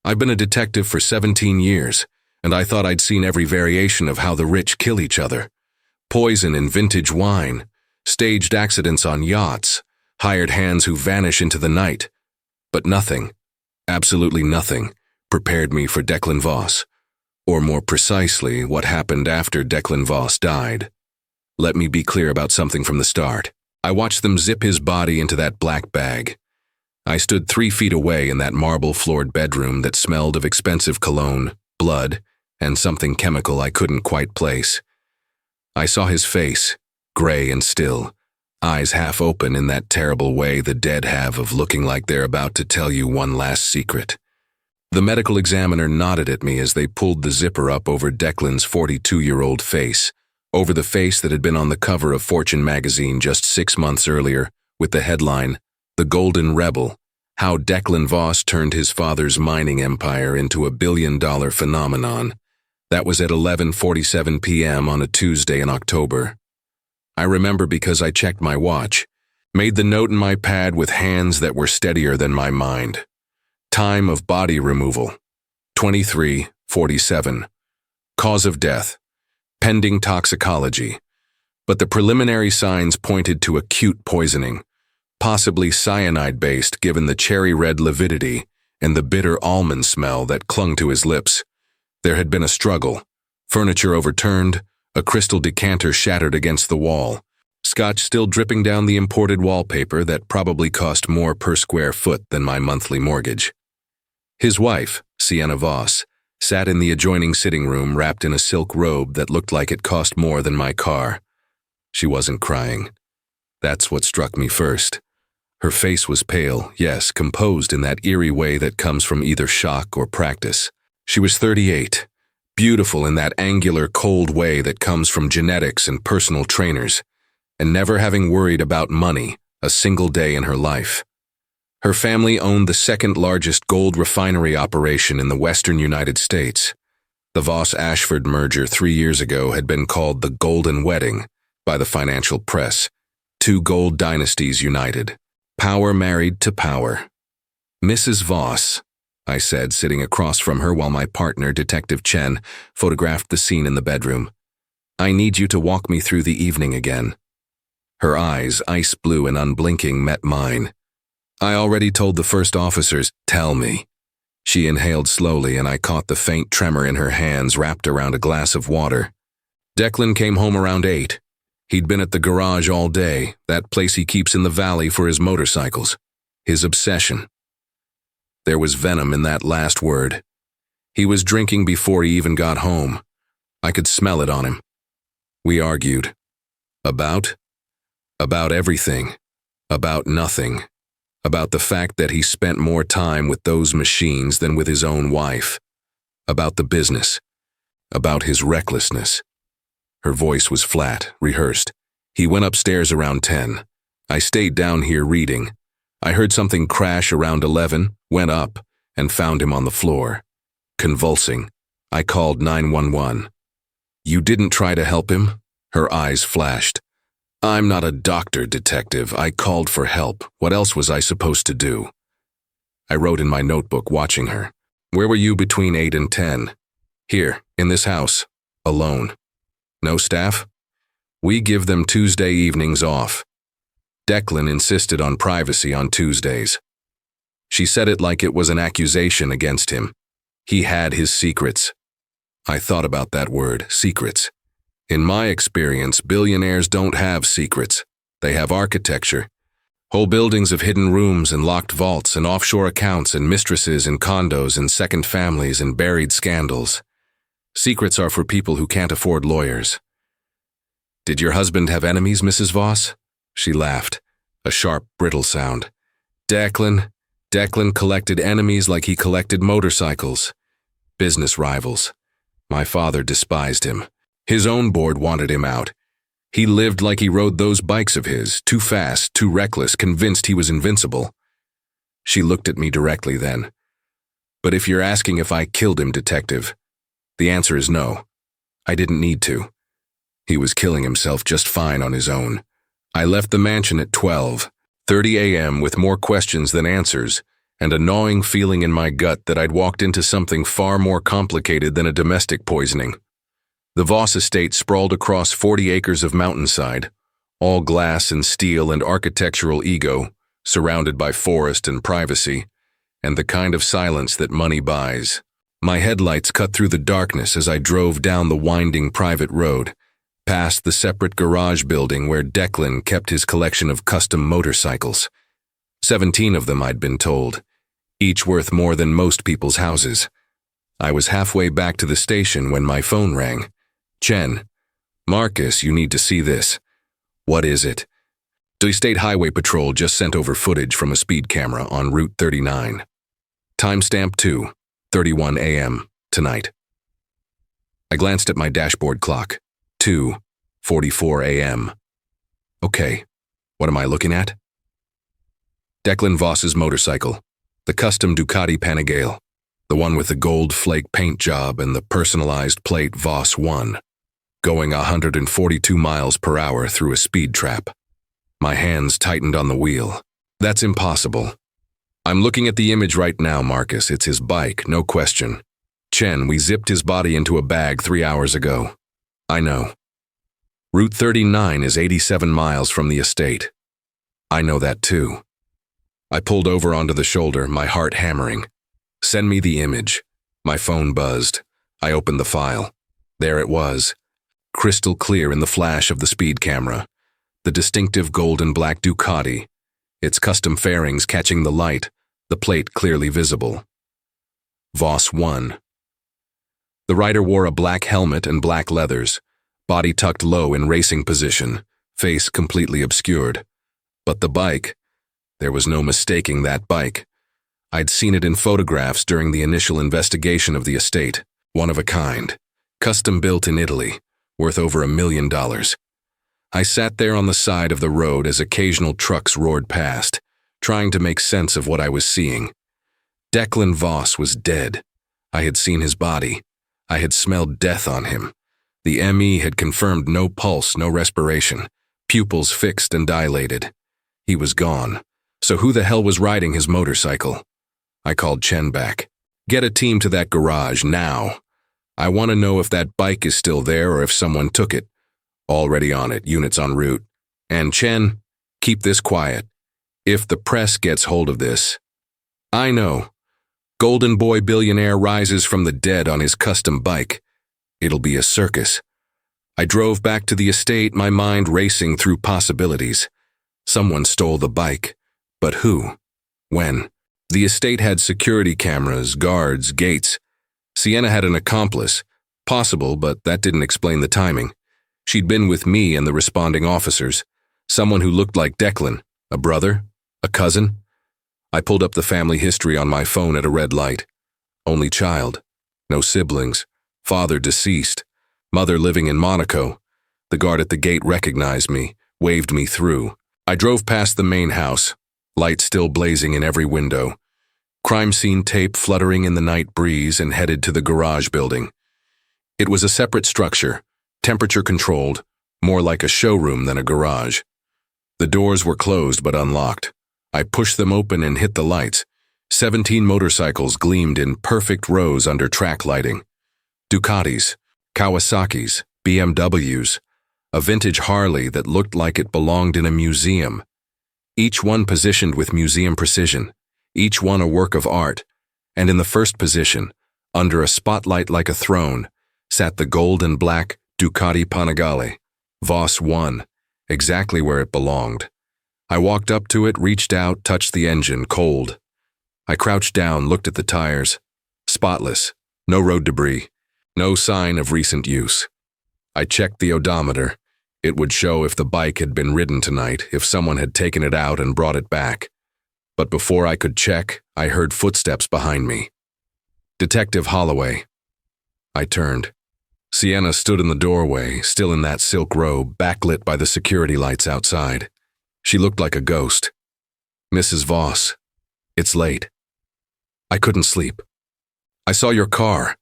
I've been a detective for 17 years, and I thought I'd seen every variation of how the rich kill each other. Poison in vintage wine, staged accidents on yachts, hired hands who vanish into the night. But nothing, absolutely nothing, prepared me for Declan Voss, or more precisely, what happened after Declan Voss died. Let me be clear about something from the start. I watched them zip his body into that black bag. I stood 3 feet away in that marble-floored bedroom that smelled of expensive cologne, blood, and something chemical I couldn't quite place. I saw his face, gray and still, eyes half open in that terrible way the dead have of looking like they're about to tell you one last secret. The medical examiner nodded at me as they pulled the zipper up over Declan's 42-year-old face, over the face that had been on the cover of Fortune magazine just 6 months earlier, with the headline, "The Golden Rebel, How Declan Voss Turned His Father's Mining Empire into a Billion-Dollar Phenomenon." That was at 11:47 p.m. on a Tuesday in October. I remember because I checked my watch, made the note in my pad with hands that were steadier than my mind. Time of body removal, 23:47. Cause of death, pending toxicology. But the preliminary signs pointed to acute poisoning, possibly cyanide-based given the cherry-red lividity and the bitter almond smell that clung to his lips. There had been a struggle, furniture overturned, a crystal decanter shattered against the wall, scotch still dripping down the imported wallpaper that probably cost more per square foot than my monthly mortgage. His wife, Sienna Voss, sat in the adjoining sitting room wrapped in a silk robe that looked like it cost more than my car. She wasn't crying. That's what struck me first. Her face was pale, yes, composed in that eerie way that comes from either shock or practice. She was 38, beautiful in that angular, cold way that comes from genetics and personal trainers, and never having worried about money a single day in her life. Her family owned the second-largest gold refinery operation in the western United States. The Voss-Ashford merger 3 years ago had been called the Golden Wedding by the financial press. 2 gold dynasties united. Power married to power. "Mrs. Voss," I said, sitting across from her while my partner, Detective Chen, photographed the scene in the bedroom. "I need you to walk me through the evening again." Her eyes, ice blue and unblinking, met mine. "I already told the first officers, tell me." She inhaled slowly and I caught the faint tremor in her hands wrapped around a glass of water. "Declan came home around 8. He'd been at the garage all day, that place he keeps in the valley for his motorcycles. His obsession. There was venom in that last word. He was drinking before he even got home. I could smell it on him. We argued. About everything. About nothing. About the fact that he spent more time with those machines than with his own wife. About the business. About his recklessness." Her voice was flat, rehearsed. "He went upstairs around 10. I stayed down here reading. I heard something crash around 11, went up, and found him on the floor. Convulsing. I called 911. "You didn't try to help him?" Her eyes flashed. "I'm not a doctor, detective. I called for help. What else was I supposed to do?" I wrote in my notebook, watching her. "Where were you between 8 and 10? "Here, in this house. Alone." "No staff?" "We give them Tuesday evenings off. Declan insisted on privacy on Tuesdays." She said it like it was an accusation against him. He had his secrets. I thought about that word, secrets. In my experience, billionaires don't have secrets. They have architecture. Whole buildings of hidden rooms and locked vaults and offshore accounts and mistresses and condos and second families and buried scandals. Secrets are for people who can't afford lawyers. "Did your husband have enemies, Mrs. Voss?" She laughed, a sharp, brittle sound. Declan collected enemies like he collected motorcycles. Business rivals. My father despised him. His own board wanted him out. He lived like he rode those bikes of his, too fast, too reckless, convinced he was invincible. She looked at me directly then. "But if you're asking if I killed him, detective, the answer is no. I didn't need to. He was killing himself just fine on his own. I left the mansion at 12:30 a.m. with more questions than answers, and a gnawing feeling in my gut that I'd walked into something far more complicated than a domestic poisoning. The Voss estate sprawled across 40 acres of mountainside, all glass and steel and architectural ego, surrounded by forest and privacy, and the kind of silence that money buys. My headlights cut through the darkness as I drove down the winding private road, past the separate garage building where Declan kept his collection of custom motorcycles. 17 of them, I'd been told, each worth more than most people's houses. I was halfway back to the station when my phone rang. "Chen, Marcus, you need to see this." "What is it?" "The State Highway Patrol just sent over footage from a speed camera on Route 39. Timestamp 2:31 a.m. tonight." I glanced at my dashboard clock. 2:44 a.m. Okay, what am I looking at? Declan Voss's motorcycle, the custom Ducati Panigale, the one with the gold flake paint job and the personalized plate Voss 1, going 142 miles per hour through a speed trap. My hands tightened on the wheel. That's impossible. I'm looking at the image right now, Marcus. It's his bike, no question. Chen, we zipped his body into a bag 3 hours ago. I know. Route 39 is 87 miles from the estate. I know that too. I pulled over onto the shoulder, my heart hammering. Send me the image. My phone buzzed. I opened the file. There it was, crystal clear in the flash of the speed camera. The distinctive gold and black Ducati, its custom fairings catching the light, the plate clearly visible. Voss 1. The rider wore a black helmet and black leathers, body tucked low in racing position, face completely obscured. But the bike, there was no mistaking that bike. I'd seen it in photographs during the initial investigation of the estate, one of a kind, custom built in Italy, worth over $1 million. I sat there on the side of the road as occasional trucks roared past, trying to make sense of what I was seeing. Declan Voss was dead. I had seen his body. I had smelled death on him. The ME had confirmed no pulse, no respiration, pupils fixed and dilated. He was gone. So who the hell was riding his motorcycle? I called Chen back. Get a team to that garage now. I want to know if that bike is still there or if someone took it. Already on it, units en route. And Chen, keep this quiet. If the press gets hold of this. I know. Golden Boy Billionaire rises from the dead on his custom bike. It'll be a circus. I drove back to the estate, my mind racing through possibilities. Someone stole the bike. But who? When? The estate had security cameras, guards, gates. Sienna had an accomplice. Possible, but that didn't explain the timing. She'd been with me and the responding officers. Someone who looked like Declan. A brother? A cousin? I pulled up the family history on my phone at a red light. Only child. No siblings. Father deceased. Mother living in Monaco. The guard at the gate recognized me, waved me through. I drove past the main house, light still blazing in every window. Crime scene tape fluttering in the night breeze, and headed to the garage building. It was a separate structure, temperature controlled, more like a showroom than a garage. The doors were closed but unlocked. I pushed them open and hit the lights. 17 motorcycles gleamed in perfect rows under track lighting. Ducatis, Kawasaki's, BMWs, a vintage Harley that looked like it belonged in a museum. Each one positioned with museum precision, each one a work of art, and in the first position, under a spotlight like a throne, sat the gold and black Ducati Panigale, Voss 1, exactly where it belonged. I walked up to it, reached out, touched the engine, cold. I crouched down, looked at the tires. Spotless, no road debris, no sign of recent use. I checked the odometer. It would show if the bike had been ridden tonight, if someone had taken it out and brought it back. But before I could check, I heard footsteps behind me. Detective Holloway. I turned. Sienna stood in the doorway, still in that silk robe, backlit by the security lights outside. She looked like a ghost. "Mrs. Voss, it's late." I couldn't sleep. "I saw your car."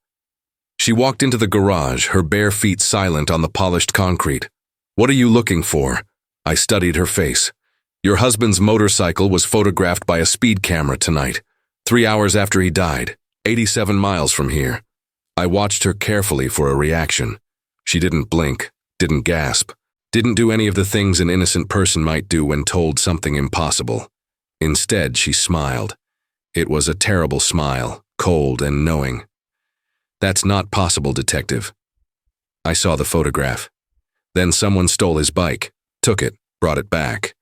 She walked into the garage, her bare feet silent on the polished concrete. "What are you looking for?" I studied her face. "Your husband's motorcycle was photographed by a speed camera tonight. 3 hours after he died, 87 miles from here. I watched her carefully for a reaction. She didn't blink, didn't gasp, didn't do any of the things an innocent person might do when told something impossible. Instead, she smiled. It was a terrible smile, cold and knowing. That's not possible, detective. I saw the photograph. Then someone stole his bike, took it, brought it back.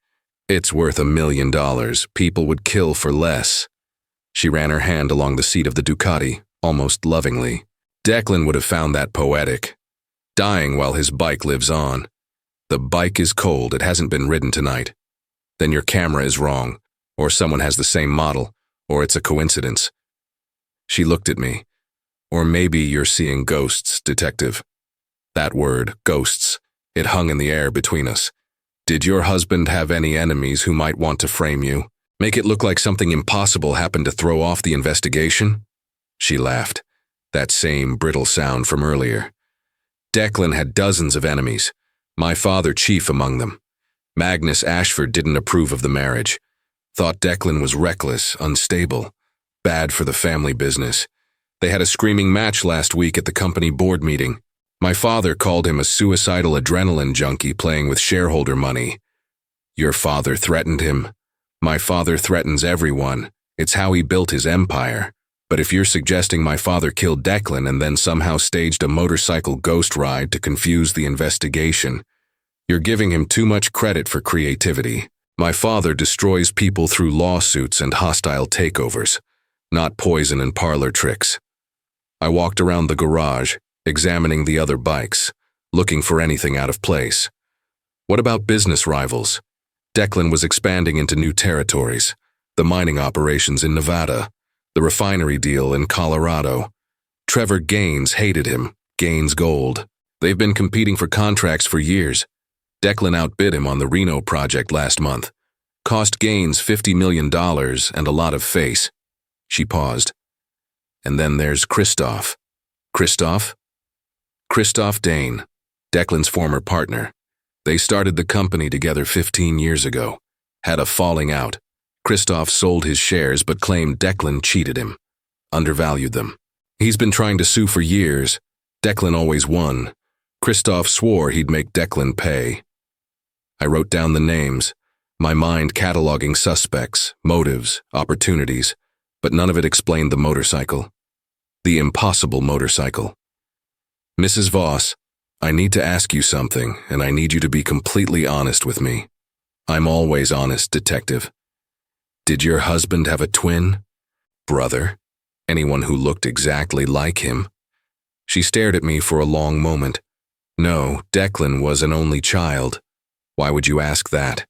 It's worth $1 million. People would kill for less. She ran her hand along the seat of the Ducati, almost lovingly. Declan would have found that poetic. Dying while his bike lives on. The bike is cold, it hasn't been ridden tonight. Then your camera is wrong, or someone has the same model, or it's a coincidence. She looked at me. Or maybe you're seeing ghosts, detective. That word, ghosts, it hung in the air between us. Did your husband have any enemies who might want to frame you? Make it look like something impossible happened to throw off the investigation? She laughed, that same brittle sound from earlier. Declan had dozens of enemies, my father chief among them. Magnus Ashford didn't approve of the marriage. Thought Declan was reckless, unstable, bad for the family business. They had a screaming match last week at the company board meeting. My father called him a suicidal adrenaline junkie playing with shareholder money. Your father threatened him. My father threatens everyone. It's how he built his empire. But if you're suggesting my father killed Declan and then somehow staged a motorcycle ghost ride to confuse the investigation, you're giving him too much credit for creativity. My father destroys people through lawsuits and hostile takeovers, not poison and parlor tricks. I walked around the garage, examining the other bikes, looking for anything out of place. What about business rivals? Declan was expanding into new territories, the mining operations in Nevada, the refinery deal in Colorado. Trevor Gaines hated him, Gaines Gold. They've been competing for contracts for years. Declan outbid him on the Reno project last month. Cost Gaines $50 million and a lot of face. She paused. And then there's Christoph. Christoph? Christoph Dane, Declan's former partner. They started the company together 15 years ago. Had a falling out. Christoph sold his shares but claimed Declan cheated him. Undervalued them. He's been trying to sue for years. Declan always won. Christoph swore he'd make Declan pay. I wrote down the names, my mind cataloging suspects, motives, opportunities, but none of it explained the motorcycle. The impossible motorcycle. Mrs. Voss, I need to ask you something, and I need you to be completely honest with me. I'm always honest, detective. Did your husband have a twin? Brother? Anyone who looked exactly like him? She stared at me for a long moment. No, Declan was an only child. Why would you ask that?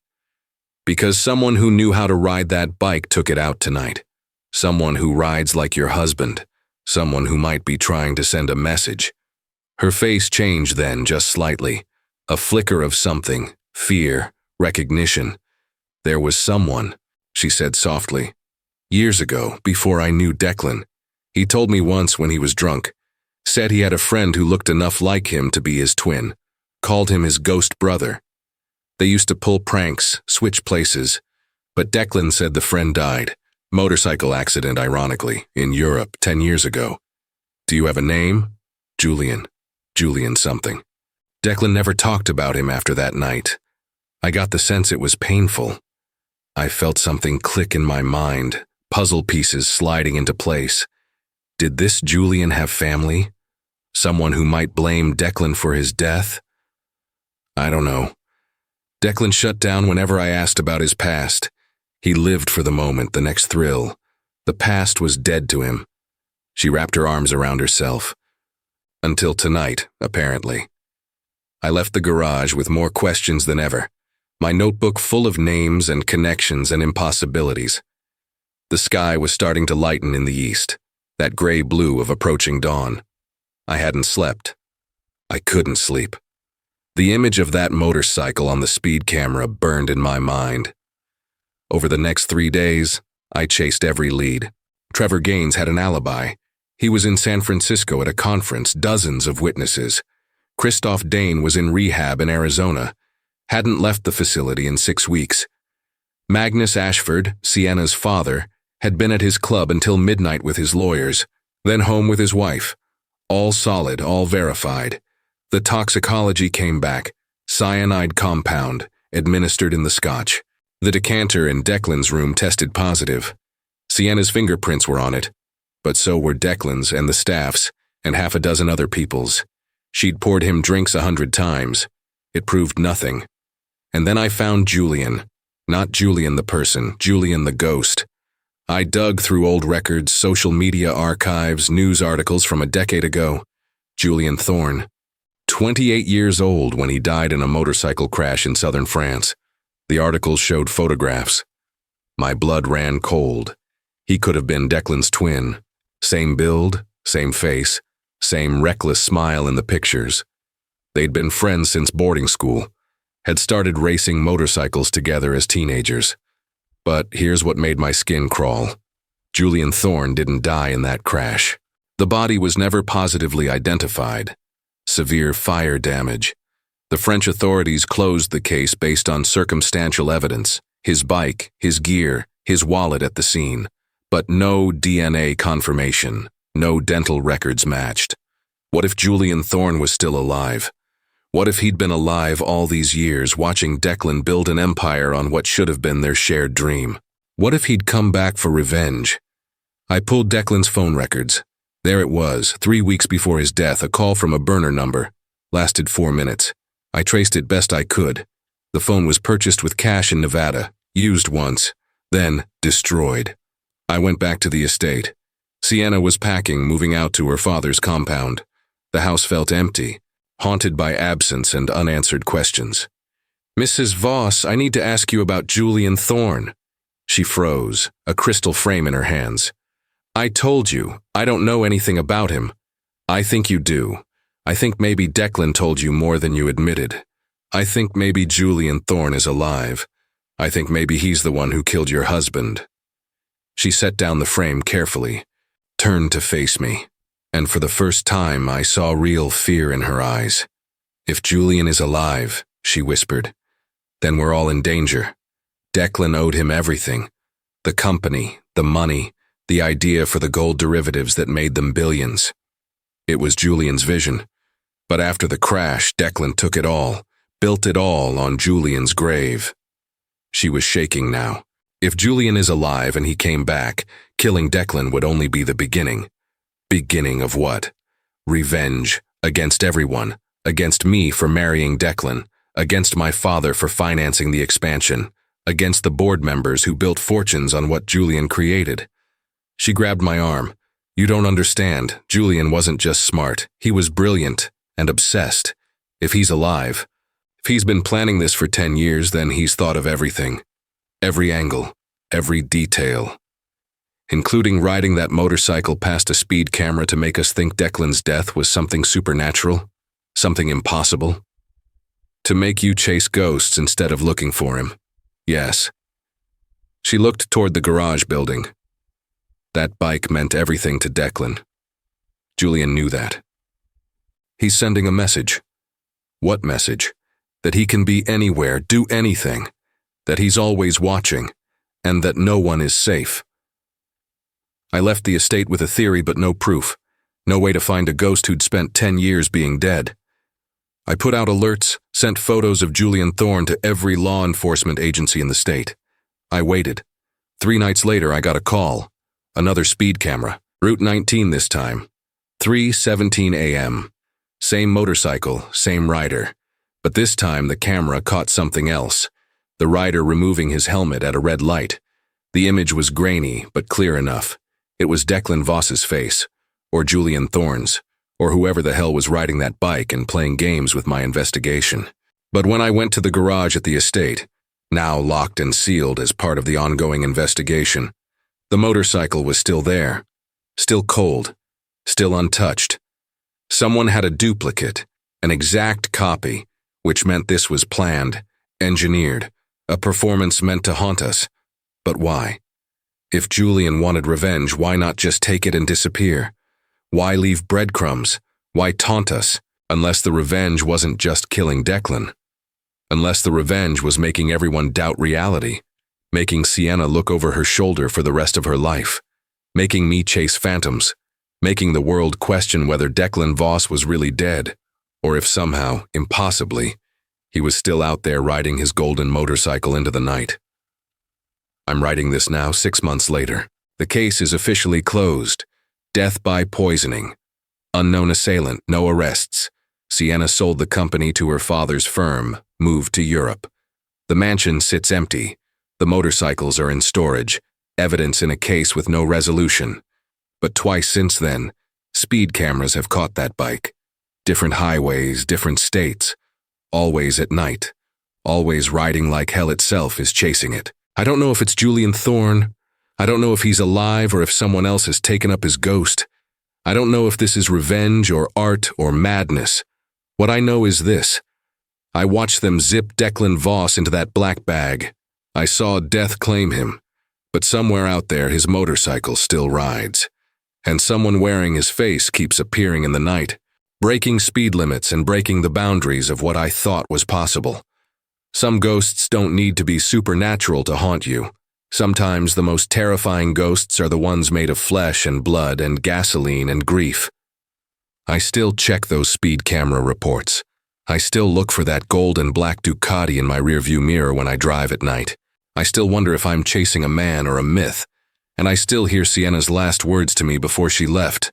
Because someone who knew how to ride that bike took it out tonight. Someone who rides like your husband. Someone who might be trying to send a message. Her face changed then, just slightly. A flicker of something, fear, recognition. There was someone, she said softly. Years ago, before I knew Declan. He told me once when he was drunk. Said he had a friend who looked enough like him to be his twin. Called him his ghost brother. They used to pull pranks, switch places. But Declan said the friend died. Motorcycle accident, ironically, in Europe 10 years ago. Do you have a name? Julian. Julian something. Declan never talked about him after that night. I got the sense it was painful. I felt something click in my mind, puzzle pieces sliding into place. Did this Julian have family? Someone who might blame Declan for his death? I don't know. Declan shut down whenever I asked about his past. He lived for the moment, the next thrill. The past was dead to him. She wrapped her arms around herself. Until tonight, apparently. I left the garage with more questions than ever, my notebook full of names and connections and impossibilities. The sky was starting to lighten in the east, that gray blue of approaching dawn. I hadn't slept. I couldn't sleep. The image of that motorcycle on the speed camera burned in my mind. Over the next 3 days, I chased every lead. Trevor Gaines had an alibi. He was in San Francisco at a conference, dozens of witnesses. Christoph Dane was in rehab in Arizona, hadn't left the facility in 6 weeks. Magnus Ashford, Sienna's father, had been at his club until midnight with his lawyers, then home with his wife. All solid, all verified. The toxicology came back, cyanide compound, administered in the scotch. The decanter in Declan's room tested positive. Sienna's fingerprints were on it, but so were Declan's and the staff's, and half a dozen other people's. She'd poured him drinks 100 times. It proved nothing. And then I found Julian. Not Julian the person, Julian the ghost. I dug through old records, social media archives, news articles from a decade ago. Julian Thorne. 28 years old when he died in a motorcycle crash in southern France. The articles showed photographs. My blood ran cold. He could have been Declan's twin. Same build, same face, same reckless smile in the pictures. They'd been friends since boarding school, had started racing motorcycles together as teenagers. But here's what made my skin crawl. Julian Thorne didn't die in that crash. The body was never positively identified. Severe fire damage. The French authorities closed the case based on circumstantial evidence, his bike, his gear, his wallet at the scene, but no DNA confirmation, no dental records matched. What if Julian Thorne was still alive? What if he'd been alive all these years, watching Declan build an empire on what should have been their shared dream? What if he'd come back for revenge? I pulled Declan's phone records. There it was, 3 weeks before his death, a call from a burner number. Lasted 4 minutes. I traced it best I could. The phone was purchased with cash in Nevada, used once, then destroyed. I went back to the estate. Sienna was packing, moving out to her father's compound. The house felt empty, haunted by absence and unanswered questions. "Mrs. Voss, I need to ask you about Julian Thorne." She froze, a crystal frame in her hands. "I told you, I don't know anything about him." "I think you do. I think maybe Declan told you more than you admitted. I think maybe Julian Thorne is alive. I think maybe he's the one who killed your husband." She set down the frame carefully, turned to face me, and for the first time I saw real fear in her eyes. "If Julian is alive," she whispered, "then we're all in danger. Declan owed him everything. The company, the money, the idea for the gold derivatives that made them billions. It was Julian's vision. But after the crash, Declan took it all, built it all on Julian's grave." She was shaking now. If Julian is alive and he came back, killing Declan would only be the beginning. Beginning of what? Revenge, against everyone, against me for marrying Declan, against my father for financing the expansion, against the board members who built fortunes on what Julian created. She grabbed my arm. "You don't understand. Julian wasn't just smart. He was brilliant and obsessed. If he's alive, if he's been planning this for 10 years, then he's thought of everything. Every angle, every detail. Including riding that motorcycle past a speed camera to make us think Declan's death was something supernatural, something impossible. To make you chase ghosts instead of looking for him. Yes." She looked toward the garage building. That bike meant everything to Declan. Julian knew that. He's sending a message. What message? That he can be anywhere, do anything. That he's always watching, and that no one is safe. I left the estate with a theory but no proof. No way to find a ghost who'd spent 10 years being dead. I put out alerts, sent photos of Julian Thorne to every law enforcement agency in the state. I waited. 3 nights later I got a call. Another speed camera. Route 19 this time. 3:17 a.m. Same motorcycle, same rider. But this time the camera caught something else. The rider removing his helmet at a red light. The image was grainy, but clear enough. It was Declan Voss's face, or Julian Thorne's, or whoever the hell was riding that bike and playing games with my investigation. But when I went to the garage at the estate, now locked and sealed as part of the ongoing investigation, the motorcycle was still there, still cold, still untouched. Someone had a duplicate, an exact copy, which meant this was planned, engineered, a performance meant to haunt us. But why? If Julian wanted revenge, why not just take it and disappear? Why leave breadcrumbs? Why taunt us? Unless the revenge wasn't just killing Declan. Unless the revenge was making everyone doubt reality. making Sienna look over her shoulder for the rest of her life, making me chase phantoms, making the world question whether Declan Voss was really dead, or if somehow, impossibly, he was still out there riding his golden motorcycle into the night. I'm writing this now 6 months later. The case is officially closed. Death by poisoning. Unknown assailant, no arrests. Sienna sold the company to her father's firm, moved to Europe. The mansion sits empty. The motorcycles are in storage, evidence in a case with no resolution. But twice since then, speed cameras have caught that bike. Different highways, different states. Always at night. Always riding like hell itself is chasing it. I don't know if it's Julian Thorne. I don't know if he's alive or if someone else has taken up his ghost. I don't know if this is revenge or art or madness. What I know is this. I watched them zip Declan Voss into that black bag. I saw death claim him. But somewhere out there his motorcycle still rides. And someone wearing his face keeps appearing in the night, breaking speed limits and breaking the boundaries of what I thought was possible. Some ghosts don't need to be supernatural to haunt you. Sometimes the most terrifying ghosts are the ones made of flesh and blood and gasoline and grief. I still check those speed camera reports. I still look for that gold and black Ducati in my rearview mirror when I drive at night. I still wonder if I'm chasing a man or a myth. And I still hear Sienna's last words to me before she left.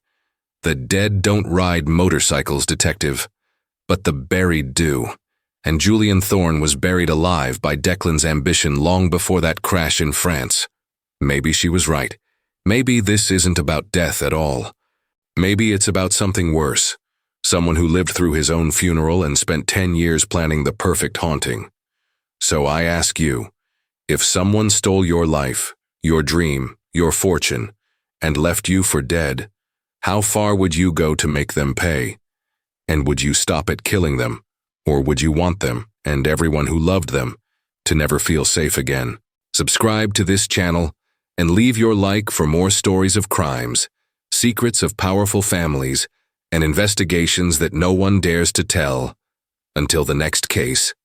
The dead don't ride motorcycles, detective. But the buried do. And Julian Thorne was buried alive by Declan's ambition long before that crash in France. Maybe she was right. Maybe this isn't about death at all. Maybe it's about something worse. Someone who lived through his own funeral and spent 10 years planning the perfect haunting. So I ask you, if someone stole your life, your dream, your fortune, and left you for dead, how far would you go to make them pay? And would you stop at killing them? Or would you want them, and everyone who loved them, to never feel safe again? Subscribe to this channel and leave your like for more stories of crimes, secrets of powerful families, and investigations that no one dares to tell. Until the next case.